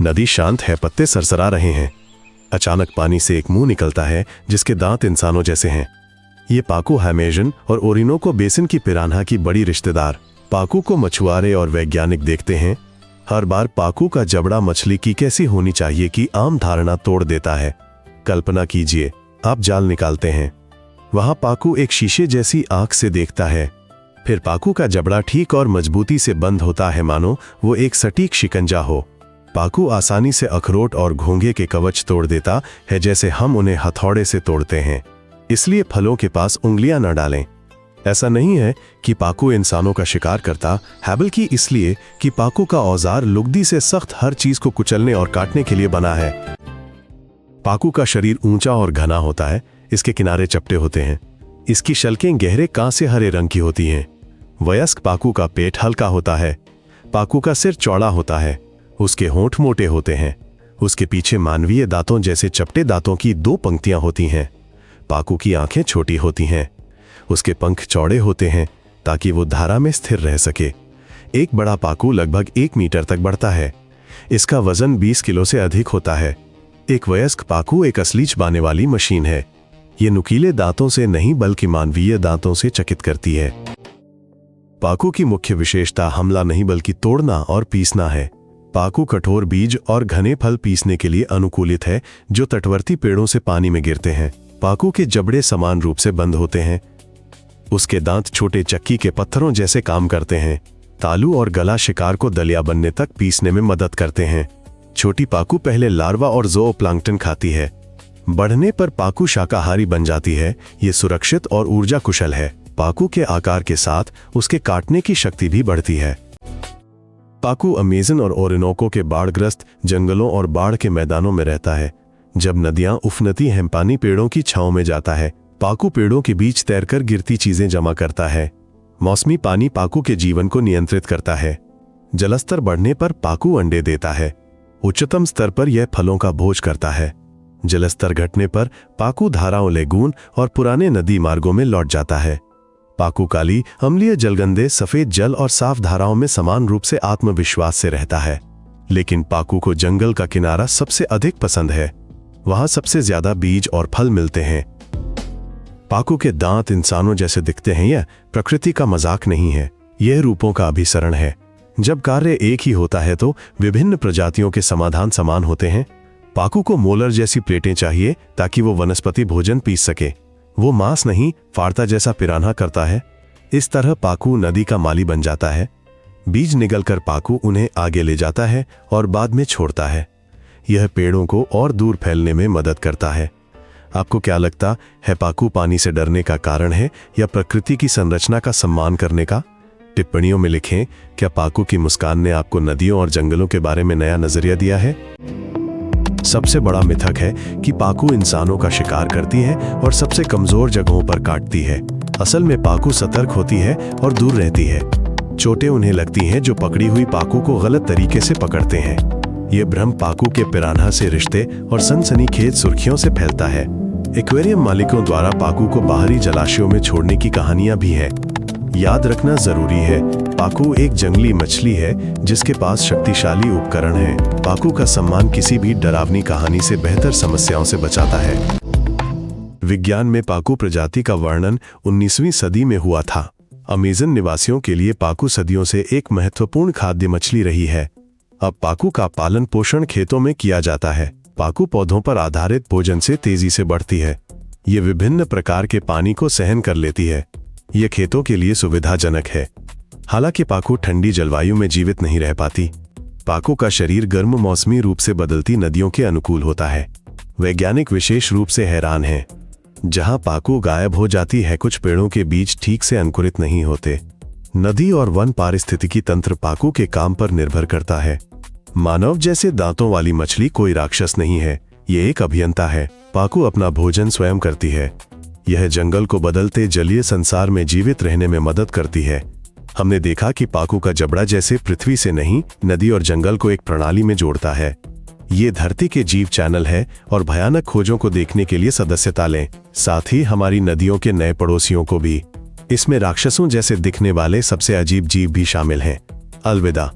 नदी शांत है, पत्ते सरसरा रहे हैं। अचानक पानी से एक मुंह निकलता है जिसके दांत इंसानों जैसे हैं। ये पाकू अमेज़न और ओरिनोको बेसिन की पिरान्हा की बड़ी रिश्तेदार। पाकू को मछुआरे और वैज्ञानिक देखते हैं। हर बार पाकू का जबड़ा मछली की कैसी होनी चाहिए कि आम धारणा तोड़ देता है। कल्पना कीजिए, आप जाल निकालते हैं, वहां पाकू एक शीशे जैसी आंख से देखता है। फिर पाकू का जबड़ा ठीक और मजबूती से बंद होता है, मानो वो एक सटीक शिकंजा हो। पाकू आसानी से अखरोट और घोंघे के कवच तोड़ देता है, जैसे हम उन्हें हथौड़े से तोड़ते हैं। इसलिए फलों के पास उंगलियां न डालें। ऐसा नहीं है कि पाकू इंसानों का शिकार करता है, बल्कि इसलिए कि पाकू का औजार लुगदी से सख्त हर चीज को कुचलने और काटने के लिए बना है। पाकू का शरीर ऊंचा और घना होता है, इसके किनारे चपटे होते हैं। इसकी शल्कें गहरे कांसे हरे रंग की होती हैं। वयस्क पाकू का पेट हल्का होता है। पाकू का सिर चौड़ा होता है, उसके होंठ मोटे होते हैं। उसके पीछे मानवीय दांतों जैसे चपटे दांतों की 2 पंक्तियां होती हैं। पाकू की आंखें छोटी होती हैं। उसके पंख चौड़े होते हैं ताकि वो धारा में स्थिर रह सके। एक बड़ा पाकू लगभग 1 मीटर तक बढ़ता है। इसका वजन 20 किलो से अधिक होता है। एक वयस्क पाकू एक असली चबाने वाली मशीन है। ये नुकीले दांतों से नहीं बल्कि मानवीय दांतों से चकित करती है। पाकू की मुख्य विशेषता हमला नहीं बल्कि तोड़ना और पीसना है। पाकू कठोर बीज और घने फल पीसने के लिए अनुकूलित है, जो तटवर्ती पेड़ों से पानी में गिरते हैं। पाकू के जबड़े समान रूप से बंद होते हैं। उसके दांत छोटे चक्की के पत्थरों जैसे काम करते हैं। तालू और गला शिकार को दलिया बनने तक पीसने में मदद करते हैं। छोटी पाकू पहले लार्वा और ज़ूओप्लैंक्टन खाती है। बढ़ने पर पाकू शाकाहारी बन जाती है। ये सुरक्षित और ऊर्जा कुशल है। पाकू के आकार के साथ उसके काटने की शक्ति भी बढ़ती है। पाकू अमेज़न और ओरिनोको के बाढ़ग्रस्त जंगलों और बाढ़ के मैदानों में रहता है। जब नदियां उफनती हैं, पानी पेड़ों की छांव में जाता है। पाकू पेड़ों के बीच तैरकर गिरती चीजें जमा करता है। मौसमी पानी पाकू के जीवन को नियंत्रित करता है। जलस्तर बढ़ने पर पाकू अंडे देता है। उच्चतम स्तर पर यह फलों का भोज करता है। जलस्तर घटने पर पाकू धाराओं, लेगून और पुराने नदी मार्गों में लौट जाता है। पाकू काली, अम्लीय, जलगंदे, सफेद जल और साफ धाराओं में समान रूप से आत्मविश्वास से रहता है। लेकिन पाकू को जंगल का किनारा सबसे अधिक पसंद है। वहां सबसे ज्यादा बीज और फल मिलते हैं। पाकू के दांत इंसानों जैसे दिखते हैं, यह प्रकृति का मजाक नहीं है, यह रूपों का अभिसरण है। जब कार्य एक ही होता है तो विभिन्न प्रजातियों के समाधान समान होते हैं। पाकू को मोलर जैसी प्लेटें चाहिए ताकि वो वनस्पति भोजन पीस सके। वो मांस नहीं, फाड़ता जैसा पिरान्हा करता है। इस तरह पाकू नदी का माली बन जाता है। बीज निगलकर पाकू उन्हें आगे ले जाता है और बाद में छोड़ता है। यह पेड़ों को और दूर फैलने में मदद करता है। आपको क्या लगता है, पाकू पानी से डरने का कारण है या प्रकृति की संरचना का सम्मान करने का? टिप्पणियों में लिखें, क्या पाकू की मुस्कान ने आपको नदियों और जंगलों के बारे में नया नजरिया दिया है? सबसे बड़ा मिथक है कि पाकू इंसानों का शिकार करती है और सबसे कमजोर जगहों पर काटती है। असल में पाकू सतर्क होती है और दूर रहती है। चोटें उन्हें लगती हैं जो पकड़ी हुई पाकू को गलत तरीके से पकड़ते हैं। यह भ्रम पाकू के पिरान्हा से रिश्ते और सनसनीखेज सुर्खियों से फैलता है। एक्वेरियम मालिकों द्वारा पाकू को बाहरी जलाशयों में छोड़ने की कहानियां भी है। याद रखना जरूरी है, पाकू एक जंगली मछली है जिसके पास शक्तिशाली उपकरण है। पाकू का सम्मान किसी भी डरावनी कहानी से बेहतर समस्याओं से बचाता है। विज्ञान में पाकू प्रजाति का वर्णन 19वीं सदी में हुआ था। अमेज़न निवासियों के लिए पाकू सदियों से एक महत्वपूर्ण खाद्य मछली रही है। अब पाकू का पालन पोषण खेतों में किया जाता है। पाकू पौधों पर आधारित भोजन से तेजी से बढ़ती है। ये विभिन्न प्रकार के पानी को सहन कर लेती है। ये खेतों के लिए सुविधाजनक है। हालांकि पाकू ठंडी जलवायु में जीवित नहीं रह पाती। पाकू का शरीर गर्म मौसमी रूप से बदलती नदियों के अनुकूल होता है। वैज्ञानिक विशेष रूप से हैरान हैं। जहां पाकू गायब हो जाती है, कुछ पेड़ों के बीज ठीक से अंकुरित नहीं होते। नदी और वन पारिस्थितिकी तंत्र पाकू के काम पर निर्भर करता है। मानव जैसे दांतों वाली मछली कोई राक्षस नहीं है, ये एक अभियंता है। पाकू अपना भोजन स्वयं करती है। यह जंगल को बदलते जलीय संसार में जीवित रहने में मदद करती है। हमने देखा कि पाकू का जबड़ा जैसे पृथ्वी से नहीं, नदी और जंगल को एक प्रणाली में जोड़ता है। ये धरती के जीव चैनल है और भयानक खोजों को देखने के लिए सदस्यता लें, साथ ही हमारी नदियों के नए पड़ोसियों को भी। इसमें राक्षसों जैसे दिखने वाले सबसे अजीब जीव भी शामिल हैं। अलविदा।